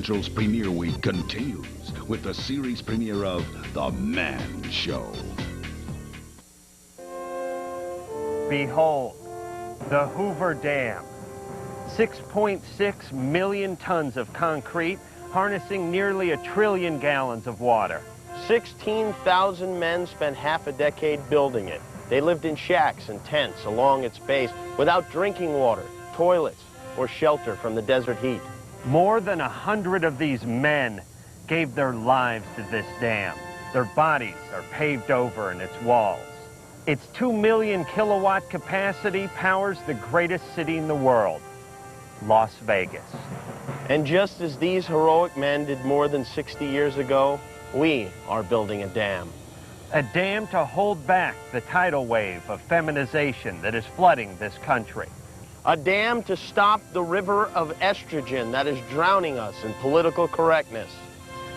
Central's premiere week continues with the series premiere of The Man Show. Behold, the Hoover Dam. 6.6 million tons of concrete, harnessing nearly 1 trillion gallons of water. 16,000 men spent half a decade building it. They lived in shacks and tents along its base without drinking water, toilets, or shelter from the desert heat. More than 100 of these men gave their lives to this dam. Their bodies are paved over in its walls. Its 2 million kilowatt capacity powers the greatest city in the world, Las Vegas. And just as these heroic men did more than 60 years ago, we are building a dam. A dam to hold back the tidal wave of feminization that is flooding this country. A dam to stop the river of estrogen that is drowning us in political correctness.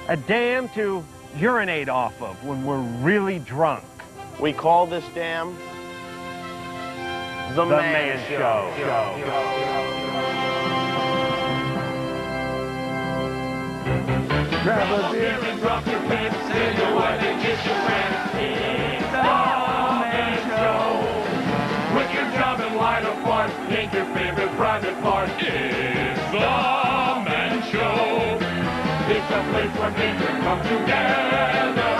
A dam to urinate off of when we're really drunk. We call this dam The Man Show. Grab a beer and drop your pants, say your wife and kiss your friends. It's the Man Show. Quit your job and light a fart. Make your favorite private part. It's the Man Show. It's a place where nature come together.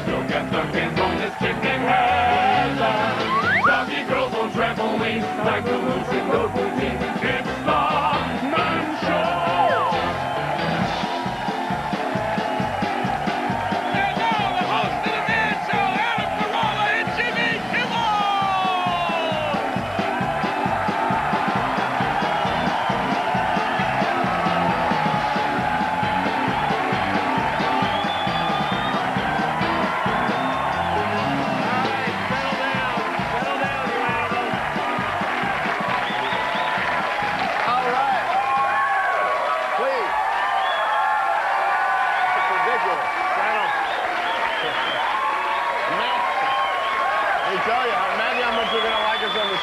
Look at the kids on this chicken heather. Doggy girls on trampolines, like the loose in those routines. It's the Man Show.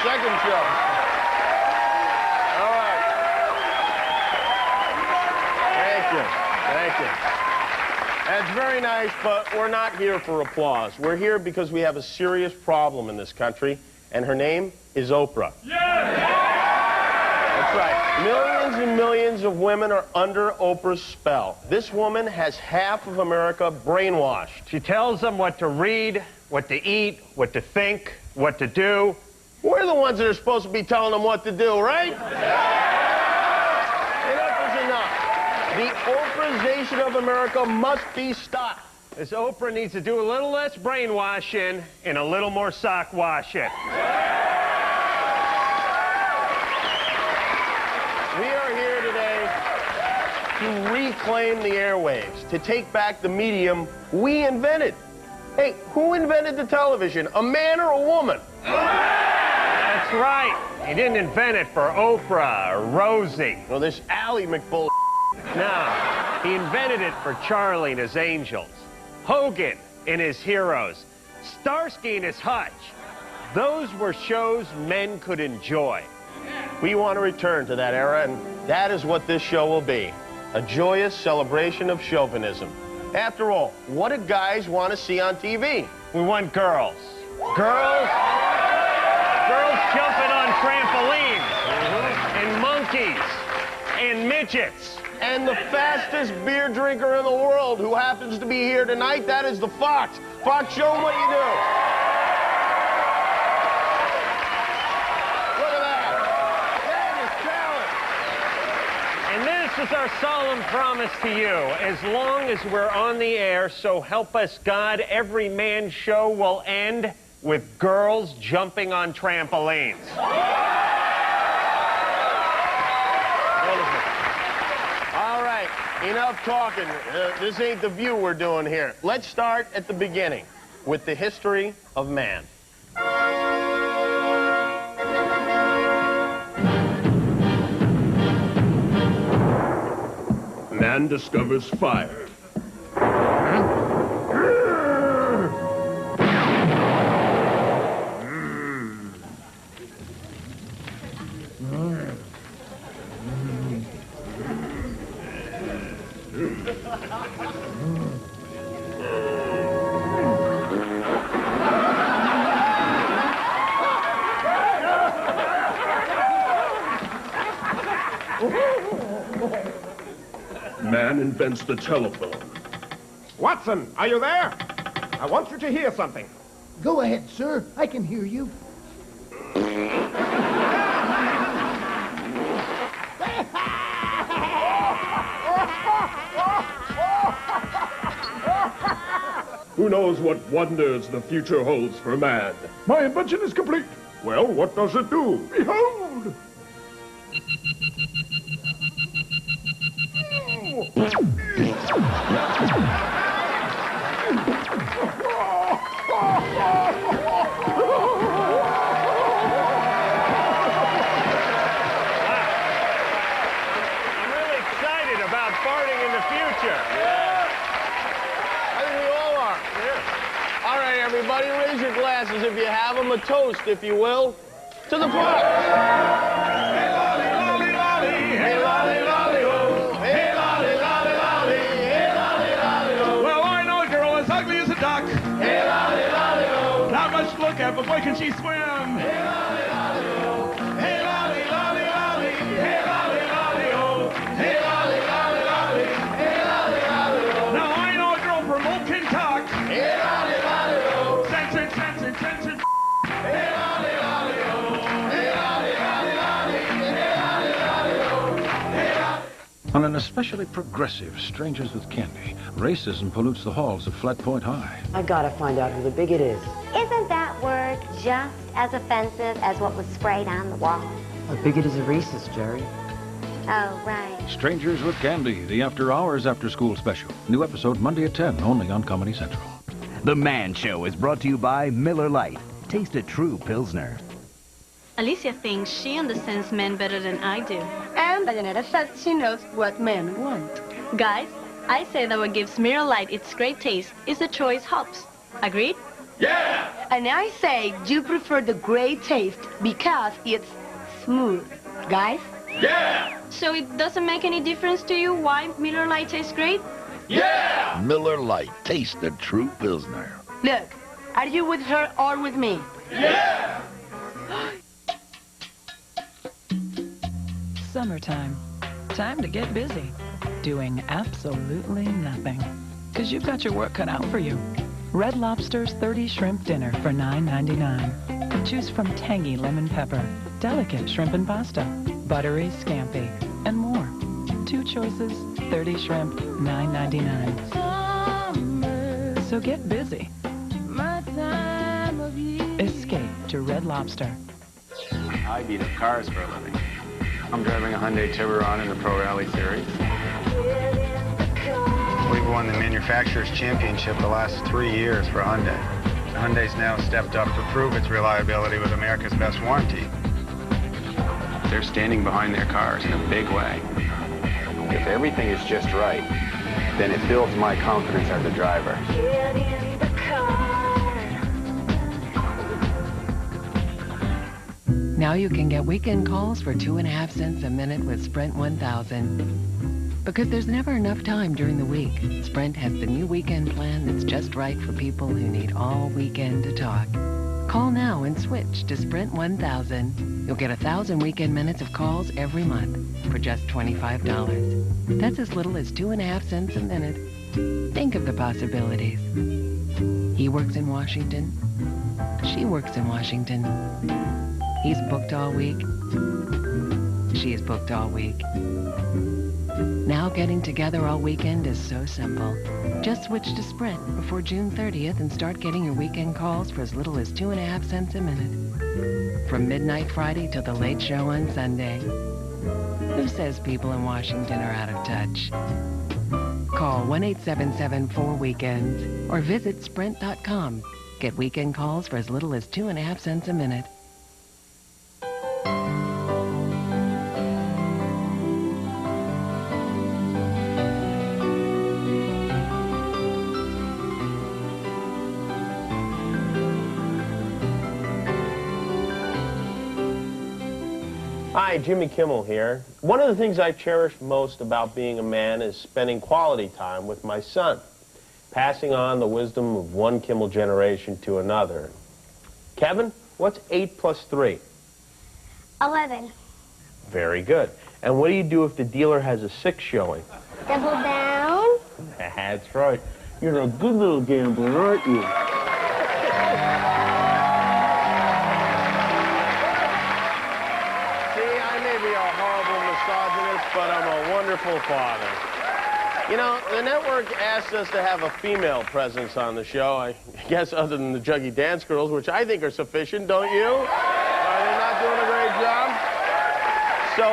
Second show. All right. Thank you. Thank you. That's very nice, but we're not here for applause. We're here because we have a serious problem in this country, and her name is Oprah. Yeah! That's right. Millions and millions of women are under Oprah's spell. This woman has half of America brainwashed. She tells them what to read, what to eat, what to think, what to do. We're the ones that are supposed to be telling them what to do, right? Enough is enough. The Oprahization of America must be stopped. This Oprah needs to do a little less brainwashing and a little more sock washing. We are here today to reclaim the airwaves, to take back the medium we invented. Hey, who invented the television, a man or a woman? That's right. He didn't invent it for Oprah or Rosie. Well, this Ally McBull. No, he invented it for Charlie and his Angels, Hogan and his Heroes, Starsky and his Hutch. Those were shows men could enjoy. We want to return to that era, and that is what this show will be. A joyous celebration of chauvinism. After all, what do guys want to see on TV? We want girls. Girls jumping on trampolines, and monkeys, and midgets. And the fastest beer drinker in the world who happens to be here tonight, that is the Fox. Fox, show them what you do. Look at that. That is talent. And this is our solemn promise to you. As long as we're on the air, so help us God, every Man Show will end with girls jumping on trampolines. Wonderful. All right, enough talking. This ain't the View we're doing here. Let's start at the beginning with the history of man. Man discovers fire. Man invents the telephone. Watson, are you there? I want you to hear something. Go ahead, sir. I can hear you. Who knows what wonders the future holds for man? My invention is complete. Well, what does it do? Behold! I'm really excited about farting in the future. I think we all are. All right, everybody, raise your glasses if you have them. A toast, if you will, to the fart. Hey, lolly, lolly, lolly. Hey, lolly, lolly, oh. Hey, lolly, lolly, lolly. Hey, lolly, lolly, oh. Well, I know a girl as ugly as a duck. Hey, lolly, lolly, oh. Not much to look at, but boy, can she swim. Hey, lolly, lolly, oh. Hey, lolly, lolly, lolly. Hey, lolly, lolly, oh. Hey, lolly, lolly, lolly. Hey, lolly, lolly, oh. Now, I know a girl from Old Kentucky. Hey, lolly, lolly, oh. Censor. Hey, lolly, lolly, oh. Hey, lolly, lolly, lolly. Hey, lolly, lolly, oh. Hey, lolly. On an especially progressive Strangers with Candy, racism pollutes the halls of Flat Point High. I gotta find out who the bigot is. Isn't that word just as offensive as what was sprayed on the wall? A bigot is a racist, Jerry. Oh, right. Strangers with Candy, the after-hours after-school special. New episode Monday at 10, only on Comedy Central. The Man Show is brought to you by Miller Lite. Taste a true Pilsner. Alicia thinks she understands men better than I do. And Dianetta says she knows what men want. Guys, I say that what gives Miller Lite its great taste is the choice hops. Agreed? Yeah! And I say you prefer the great taste because it's smooth. Guys? Yeah! So it doesn't make any difference to you why Miller Lite tastes great? Yeah! Miller Lite. Taste the true Pilsner. Look, are you with her or with me? Yeah! Summertime. Time to get busy. Doing absolutely nothing. Because you've got your work cut out for you. Red Lobster's 30 shrimp dinner for $9.99. Choose from tangy lemon pepper, delicate shrimp and pasta, buttery scampi, and more. 2 choices, 30 shrimp, $9.99. So get busy. Escape to Red Lobster. I beat up cars for a living. I'm driving a Hyundai Tiburon in the Pro Rally Series. We've won the Manufacturers' Championship the last 3 years for Hyundai. Hyundai's now stepped up to prove its reliability with America's best warranty. They're standing behind their cars in a big way. If everything is just right, then it builds my confidence as a driver. Now you can get weekend calls for 2.5 cents a minute with Sprint 1000. Because there's never enough time during the week, Sprint has the new weekend plan that's just right for people who need all weekend to talk. Call now and switch to Sprint 1000. You'll get 1,000 weekend minutes of calls every month for just $25. That's as little as 2.5 cents a minute. Think of the possibilities. He works in Washington. She works in Washington. He's booked all week. She's booked all week. Now getting together all weekend is so simple. Just switch to Sprint before June 30th and start getting your weekend calls for as little as 2.5 cents a minute. From midnight Friday till the late show on Sunday. Who says people in Washington are out of touch? Call 1-877-4-WEEKENDS or visit Sprint.com. Get weekend calls for as little as 2.5 cents a minute. Hi, Hi, Jimmy Kimmel here. One of the things I cherish most about being a man is spending quality time with my son, passing on the wisdom of one Kimmel generation to another. Kevin, what's 8 plus 3? 11. Very good. And what do you do if the dealer has a 6 showing? Double down. That's right. You're a good little gambler, aren't you? But I'm a wonderful father. You know, the network asked us to have a female presence on the show, I guess other than the Juggy Dance Girls, which I think are sufficient, don't you? Are they not doing a great job? So,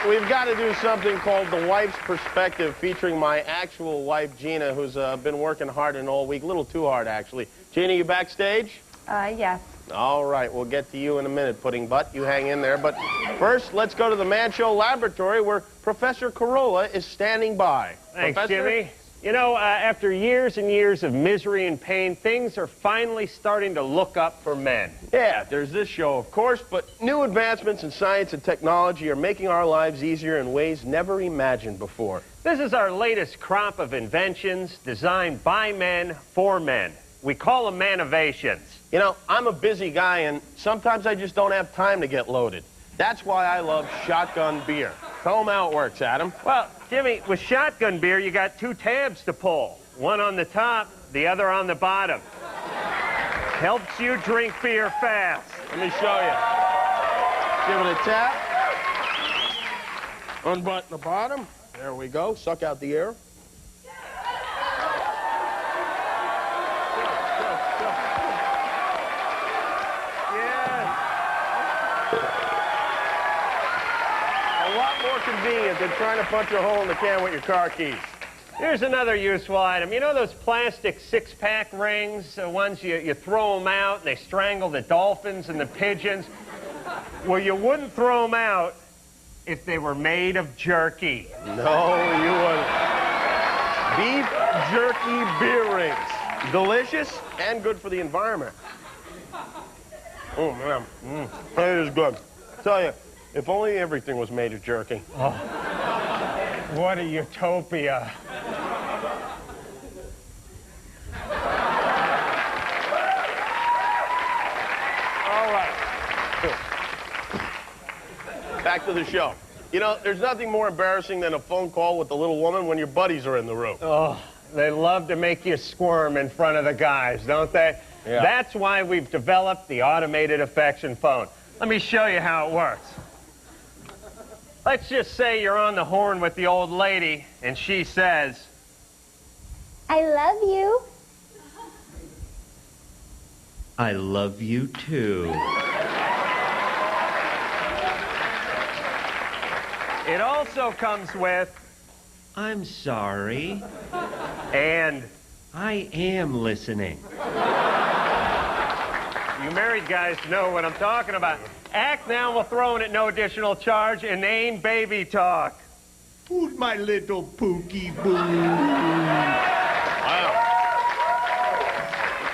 we've got to do something called The Wife's Perspective, featuring my actual wife, Gina, who's been working hard and all week, a little too hard, actually. Gina, you backstage? Yes. All right, we'll get to you in a minute, Pudding Butt. You hang in there. But first, let's go to the Man Show laboratory where Professor Corolla is standing by. Thanks, Professor? Jimmy. You know, after years and years of misery and pain, things are finally starting to look up for men. Yeah, there's this show, of course, but new advancements in science and technology are making our lives easier in ways never imagined before. This is our latest crop of inventions designed by men for men. We call them manovations. You know, I'm a busy guy, and sometimes I just don't have time to get loaded. That's why I love shotgun beer. Tell them how it works, Adam. Well, Jimmy, with shotgun beer, you got 2 tabs to pull. One on the top, the other on the bottom. Helps you drink beer fast. Let me show you. Give it a tap. Unbutton the bottom. There we go. Suck out the air. More convenient than trying to punch a hole in the can with your car keys. Here's another useful item. You know those plastic 6-pack rings, the ones you throw them out and they strangle the dolphins and the pigeons? Well, you wouldn't throw them out if they were made of jerky. No, you wouldn't. Beef jerky beer rings. Delicious and good for the environment. Oh, man. That is good. I tell you, if only everything was made of jerky. Oh, what a utopia. All right. Back to the show. You know, there's nothing more embarrassing than a phone call with the little woman when your buddies are in the room. Oh, they love to make you squirm in front of the guys, don't they? Yeah. That's why we've developed the automated affection phone. Let me show you how it works. Let's just say you're on the horn with the old lady, and she says, I love you. I love you too. It also comes with, I'm sorry. And I am listening. You married guys know what I'm talking about. Act now, we'll throw in at no additional charge. Inane baby talk. Who's my little pookie boo? Wow.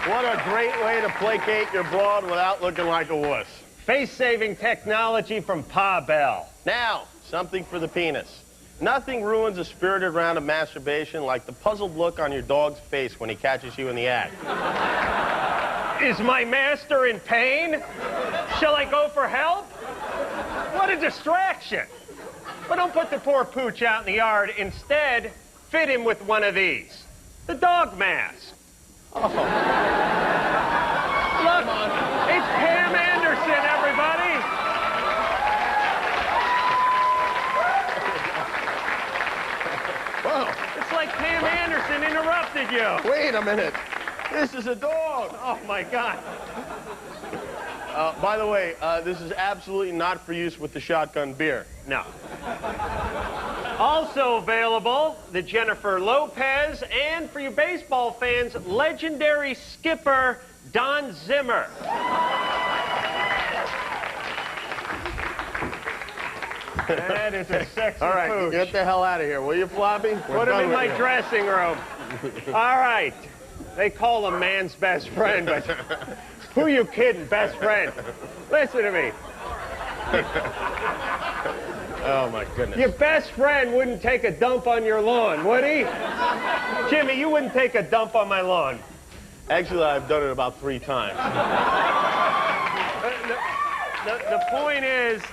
What a great way to placate your broad without looking like a wuss. Face-saving technology from Pa Bell. Now, something for the penis. Nothing ruins a spirited round of masturbation like the puzzled look on your dog's face when he catches you in the act. Is my master in pain? Shall I go for help? What a distraction. But don't put the poor pooch out in the yard. Instead, fit him with one of these. The dog mask. Oh. Look, it's Pam Anderson, everybody. Whoa. It's like Pam Anderson interrupted you. Wait a minute. This is a dog. Oh, my God. By the way, this is absolutely not for use with the shotgun beer. No. Also available, the Jennifer Lopez, and for you baseball fans, legendary skipper Don Zimmer. That is a sexy All right, pooch. get the hell out of here, will you, Floppy? Put him in my dressing room. All right. They call him man's best friend, but who you kidding, best friend? Listen to me. Oh, my goodness. Your best friend wouldn't take a dump on your lawn, would he? Jimmy, you wouldn't take a dump on my lawn. Actually, I've done it about 3 times.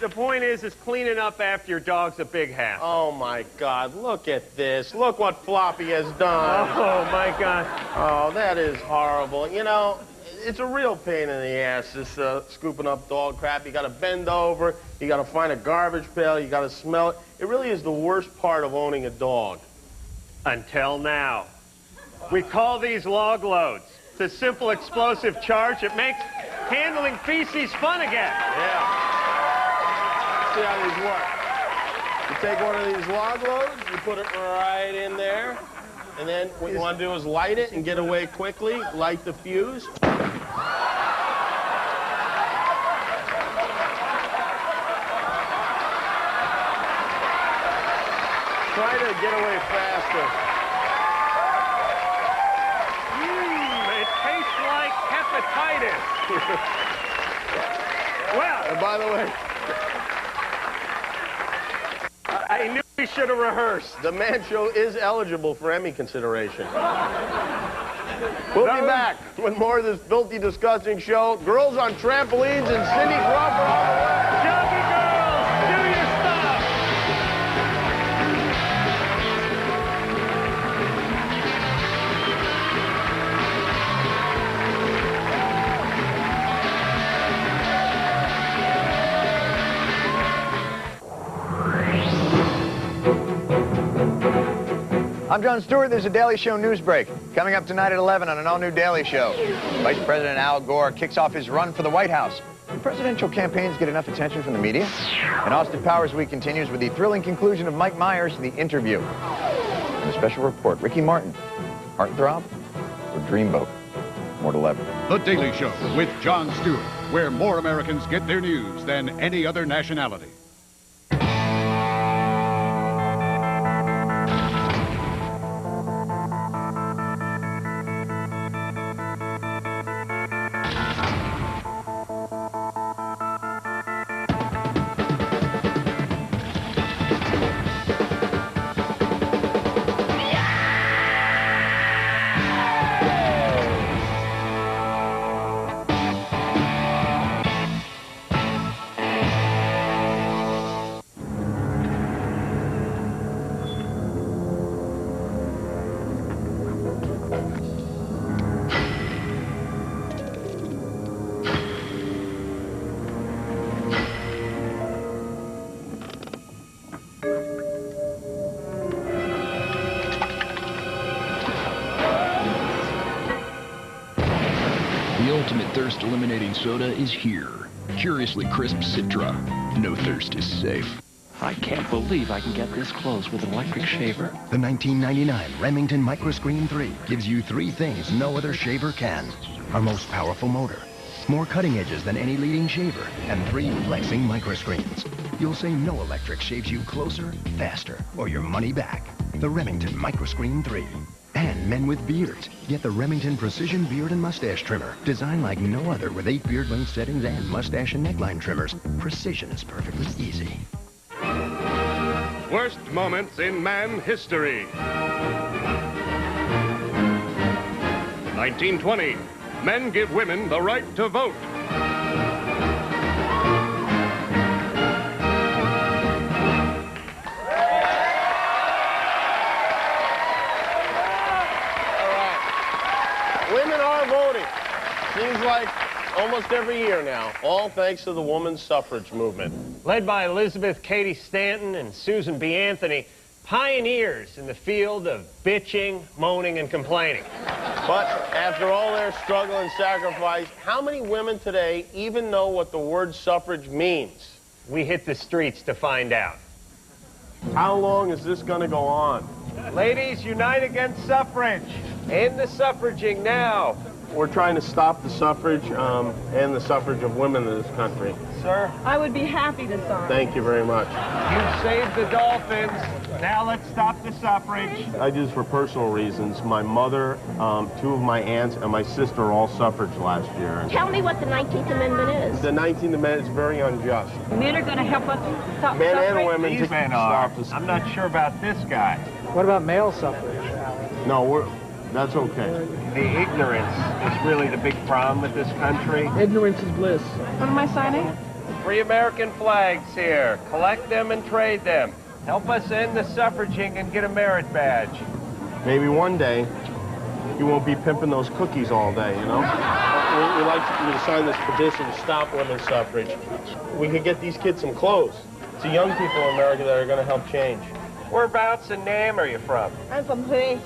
The point is cleaning up after your dog's a big hassle. Oh, my God. Look at this. Look what Floppy has done. Oh, my God. Oh, that is horrible. You know, it's a real pain in the ass, this scooping up dog crap. You got to bend over. You got to find a garbage pail. You got to smell it. It really is the worst part of owning a dog. Until now. We call these log loads. It's a simple explosive charge. It makes handling feces fun again. Yeah. See how these work. You take one of these log loads, you put it right in there, and then what you want to do is light it and get away quickly. Light the fuse. Try to get away faster. It tastes like hepatitis. Well, and by the way, I knew we should have rehearsed. The Man Show is eligible for Emmy consideration. We'll be back with more of this filthy, disgusting show. Girls on trampolines and Cindy Crawford all the way. Jockey girls, do your stuff. I'm Jon Stewart. There's a Daily Show news break. Coming up tonight at 11 on an all-new Daily Show. Vice President Al Gore kicks off his run for the White House. Do presidential campaigns get enough attention from the media? And Austin Powers Week continues with the thrilling conclusion of Mike Myers' The Interview. And a special report, Ricky Martin, Heartthrob or Dreamboat? More at 11. The Daily Show with Jon Stewart, where more Americans get their news than any other nationality. The ultimate thirst-eliminating soda is here. Curiously crisp Citra. No thirst is safe. I can't believe I can get this close with an electric shaver. The 1999 Remington Microscreen 3 gives you 3 things no other shaver can. Our most powerful motor, more cutting edges than any leading shaver, and 3 flexing microscreens. You'll say no electric shaves you closer, faster, or your money back. The Remington Microscreen 3. And men with beards. Get the Remington Precision Beard and Mustache Trimmer. Designed like no other with 8 beard length settings and mustache and neckline trimmers. Precision is perfectly easy. Worst moments in man history. 1920. Men give women the right to vote. 'All right. Women are voting. Seems like almost every year now, all thanks to the women's suffrage movement. Led by Elizabeth Cady Stanton and Susan B. Anthony, pioneers in the field of bitching, moaning, and complaining. But after all their struggle and sacrifice, how many women today even know what the word suffrage means? We hit the streets to find out. How long is this going to go on? Ladies, unite against suffrage. End the suffraging now. We're trying to stop the suffrage and the suffrage of women in this country. Sir? I would be happy to sign. Thank you very much. You saved the dolphins. Now let's stop the suffrage. I do this for personal reasons. My mother, 2 of my aunts, and my sister all suffrage last year. Tell me what the 19th Amendment is. The 19th Amendment is very unjust. Men are going to help us stop Men suffrage? and women These men are. I'm not sure about this guy. What about male suffrage? No, that's okay. The ignorance is really the big problem with this country. Ignorance is bliss. What am I signing? 3 American flags here. Collect them and trade them. Help us end the suffraging and get a merit badge. Maybe one day, you won't be pimping those cookies all day, you know? We'd like you to sign this petition to stop women's suffrage. We could get these kids some clothes. It's the young people in America that are going to help change. Whereabouts in Nam are you from? I'm from Hue.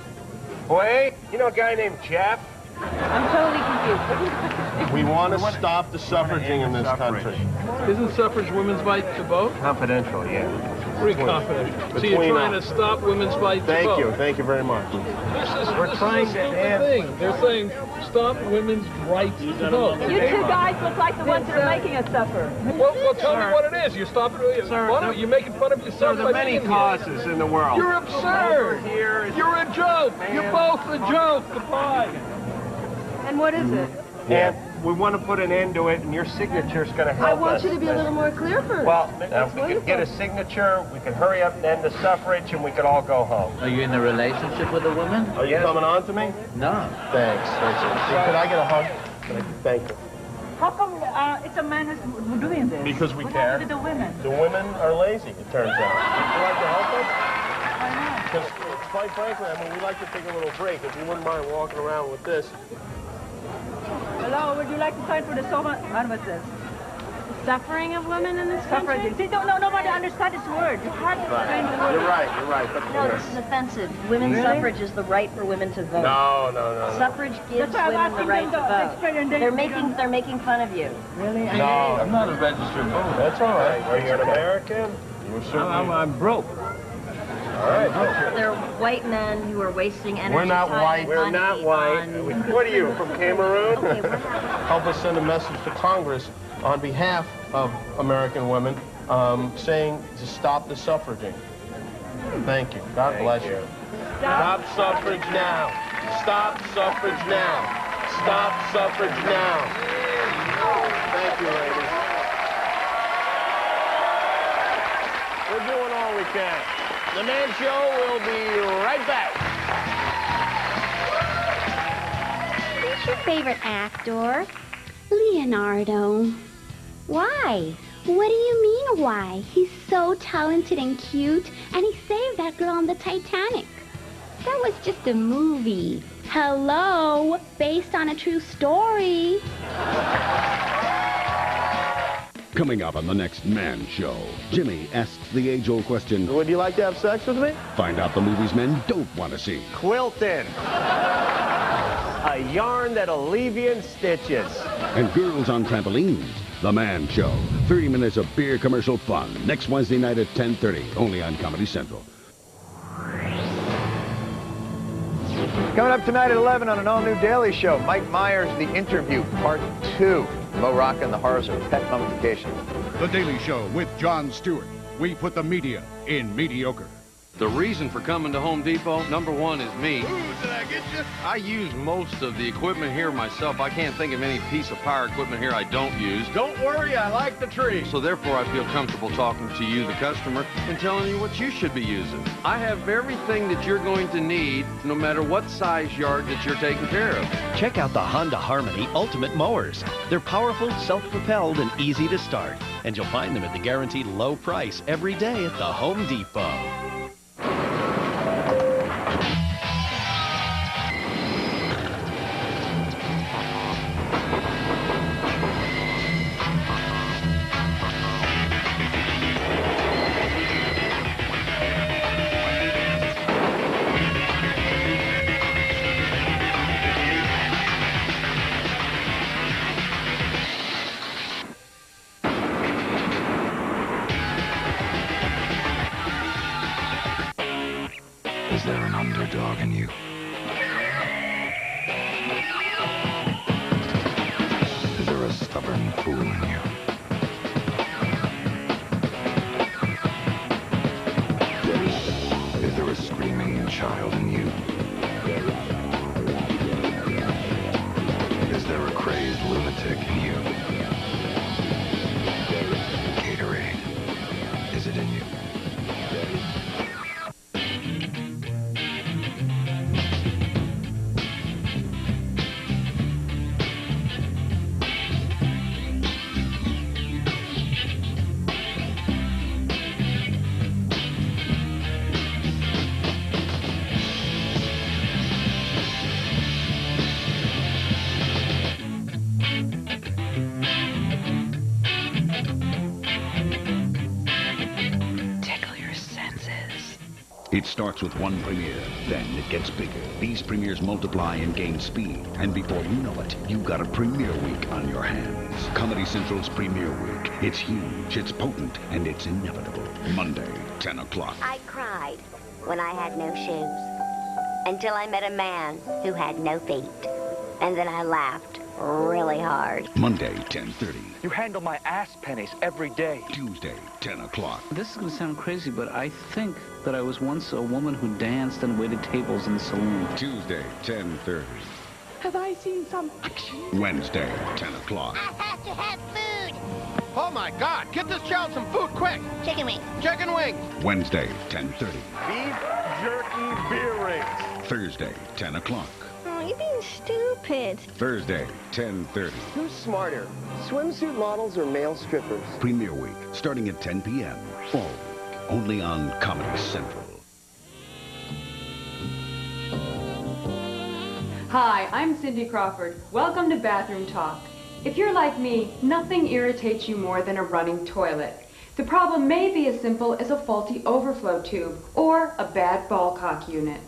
Hue? You know a guy named Jeff? I'm totally confused. We want to stop the suffraging in this country. Isn't suffrage women's right to vote? Confidential, yeah. Very confidential. So you're trying to stop women's right to vote? Thank you very much. We're trying to end thing. They're saying stop women's right to vote. You 2 guys look like the ones that are making us suffer. Well, tell me what it is. You're stopping. You're making fun of yourself. There are the many causes in the world. You're absurd. You're a joke. You're both a joke. Goodbye. And what is it? And we want to put an end to it, and your signature's going to help us. I want you to be a little more clear first. Well, if we could get a signature, we could hurry up and end the suffrage, and we could all go home. Are you in a relationship with a woman? Are you coming on to me? No. Thanks. Could I get a hug? Thank you. How come it's a man who's doing this? Because we What care. happened to the women? The women are lazy, it turns out. Would you like to help us? Why not? Because, quite frankly, I mean, we like to take a little break. If you wouldn't mind walking around with this. Hello, would you like to sign for the Suffering of women in this country? suffrage? See, nobody understands this word. You have to explain the word. You're right. But No, this is offensive. Women's suffrage is the right for women to vote. No. Suffrage gives women the right to vote. They're making fun of you. Really? No, I'm not a registered voter. That's all right. Are you an American? I'm broke. All right. They're white men who are wasting energy. We're not white. We're not white. What are you, from Cameroon? Help us send a message to Congress on behalf of American women saying to stop the suffraging. Thank you. God bless you. Stop suffrage now. Stop suffrage now. Stop suffrage now. Thank you, ladies. We're doing all we can. The Man Show will be right back. Who's your favorite actor? Leonardo. Why? What do you mean, why? He's so talented and cute, and he saved that girl on the Titanic. That was just a movie. Hello, based on a true story. Coming up on the next Man Show, Jimmy asks the age-old question, would you like to have sex with me? Find out the movies men don't want to see. Quilting. A yarn that'll leave you in stitches. And girls on trampolines. The Man Show. 30 minutes of beer commercial fun. Next Wednesday night at 10:30, only on Comedy Central. Coming up tonight at 11 on an all-new Daily Show, Mike Myers, The Interview, Part 2. Mo Rocca and the horrors of pet mummification. The Daily Show with Jon Stewart. We put the media in mediocre. The reason for coming to Home Depot, number one, is me. Ooh, did I get you? I use most of the equipment here myself. I can't think of any piece of power equipment here I don't use. Don't worry, I like the tree. So therefore, I feel comfortable talking to you, the customer, and telling you what you should be using. I have everything that you're going to need, no matter what size yard that you're taking care of. Check out the Honda Harmony Ultimate Mowers. They're powerful, self-propelled, and easy to start. And you'll find them at the guaranteed low price every day at the Home Depot. Is there an underdog in you? Is there a stubborn fool in you? every main child in you? Is there a crazed lunatic in you? Gatorade, is it in you? It starts with one premiere, then it gets bigger. These premieres multiply and gain speed, and before you know it, you've got a premiere week on your hands. Comedy Central's premiere week. It's huge, it's potent, and it's inevitable. Monday, 10 o'clock. I cried when I had no shoes, until I met a man who had no feet. And then I laughed really hard. Monday, 10:30. You handle my ass pennies every day. Tuesday, 10 o'clock. This is going to sound crazy, but I think that I was once a woman who danced and waited tables in the saloon. Tuesday, 10:30. Have I seen some action? Wednesday, 10 o'clock. I have to have food. Oh, my God. Get this child some food, quick. Chicken wings. Chicken wings. Wednesday, 10:30. Beef jerky beer rings. Thursday, 10 o'clock. Oh, you're being stupid. Thursday, 10:30. Who's smarter, swimsuit models or male strippers? Premiere week, starting at 10 p.m. All week, only on Comedy Central. Hi, I'm Cindy Crawford. Welcome to Bathroom Talk. If you're like me, nothing irritates you more than a running toilet. The problem may be as simple as a faulty overflow tube or a bad ball cock unit.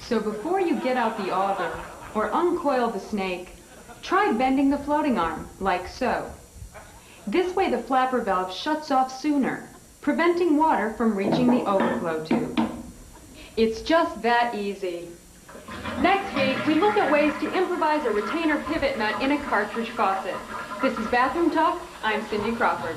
So before you get out the auger or uncoil the snake, try bending the floating arm, like so. This way the flapper valve shuts off sooner, preventing water from reaching the overflow tube. It's just that easy. Next week, we look at ways to improvise a retainer pivot nut in a cartridge faucet. This is Bathroom Talk. I'm Cindy Crawford.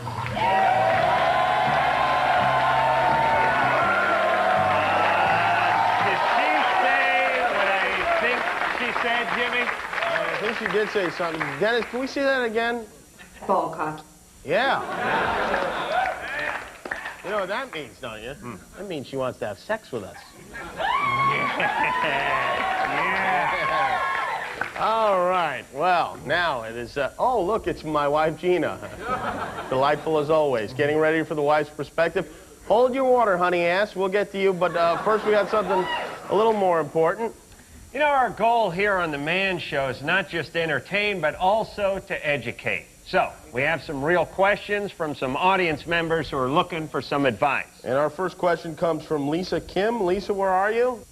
Said, Jimmy? I think she did say something. Dennis, can we see that again? Ball cock. Yeah. You know what that means, don't you? That means she wants to have sex with us. Yeah. All right. Well, now it is... oh, look, it's my wife, Gina. Delightful as always. Getting ready for the wife's perspective. Hold your water, honey ass. We'll get to you, but first we got something a little more important. You know, our goal here on The Man Show is not just to entertain, but also to educate. So, we have some real questions from some audience members who are looking for some advice. And our first question comes from Lisa Kim. Lisa, where are you?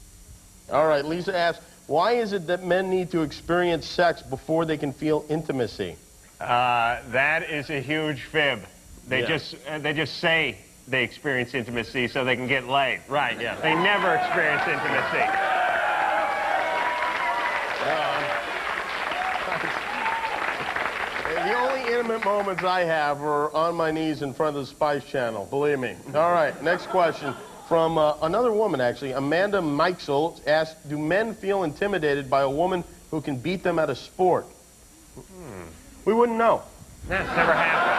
All right, Lisa asks, why is it that men need to experience sex before they can feel intimacy? That is a huge fib. They just say they experience intimacy so they can get laid. Right, yeah. They never experience intimacy. The only intimate moments I have are on my knees in front of the Spice Channel, believe me. All right, next question from another woman, actually. Amanda Meixel asked, do men feel intimidated by a woman who can beat them at a sport? We wouldn't know. That's never happened.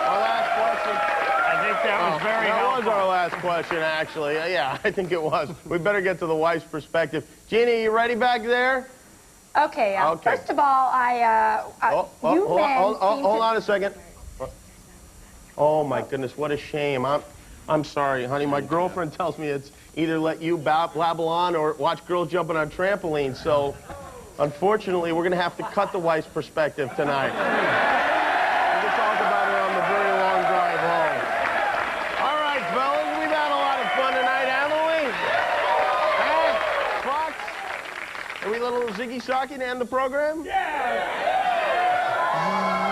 Our last question. I think that was very helpful. That was our last question, actually. Yeah, I think it was. We better get to the wife's perspective. Jeannie, you ready back there? Okay. First of all, hold on a second. Oh my goodness, what a shame. I'm sorry, honey. My girlfriend tells me it's either let you blabble on or watch girls jumping on trampolines. So, unfortunately, we're going to have to cut the wife's perspective tonight. We can talk about it on the very long drive home. All right, fellas, we've had a lot of fun tonight, haven't we? Huh? Fox? Are we a little ziggy-socky to end the program? Yeah!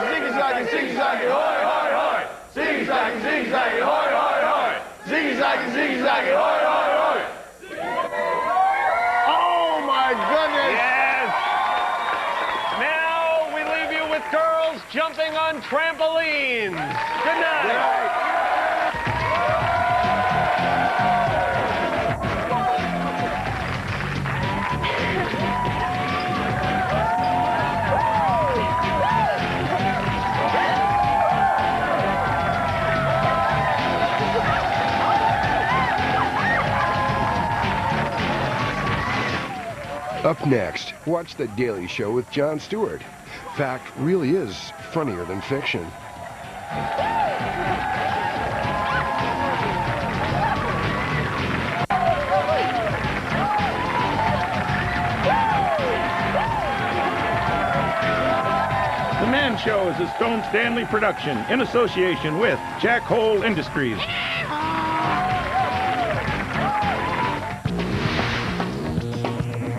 Ziggy-socky, ziggy-socky, hoy, hoy, hoy! Ziggy-socky, ziggy-socky, hoy, hoy, hoy! Ziggy-socky, ziggy-socky, hoy, hoy, hoy! Oh, my goodness! Yes! Now we leave you with girls jumping on trampolines. Good night. Good night. Up next, watch The Daily Show with Jon Stewart. Fact really is funnier than fiction. The Man Show is a Stone Stanley production in association with Jack Hole Industries.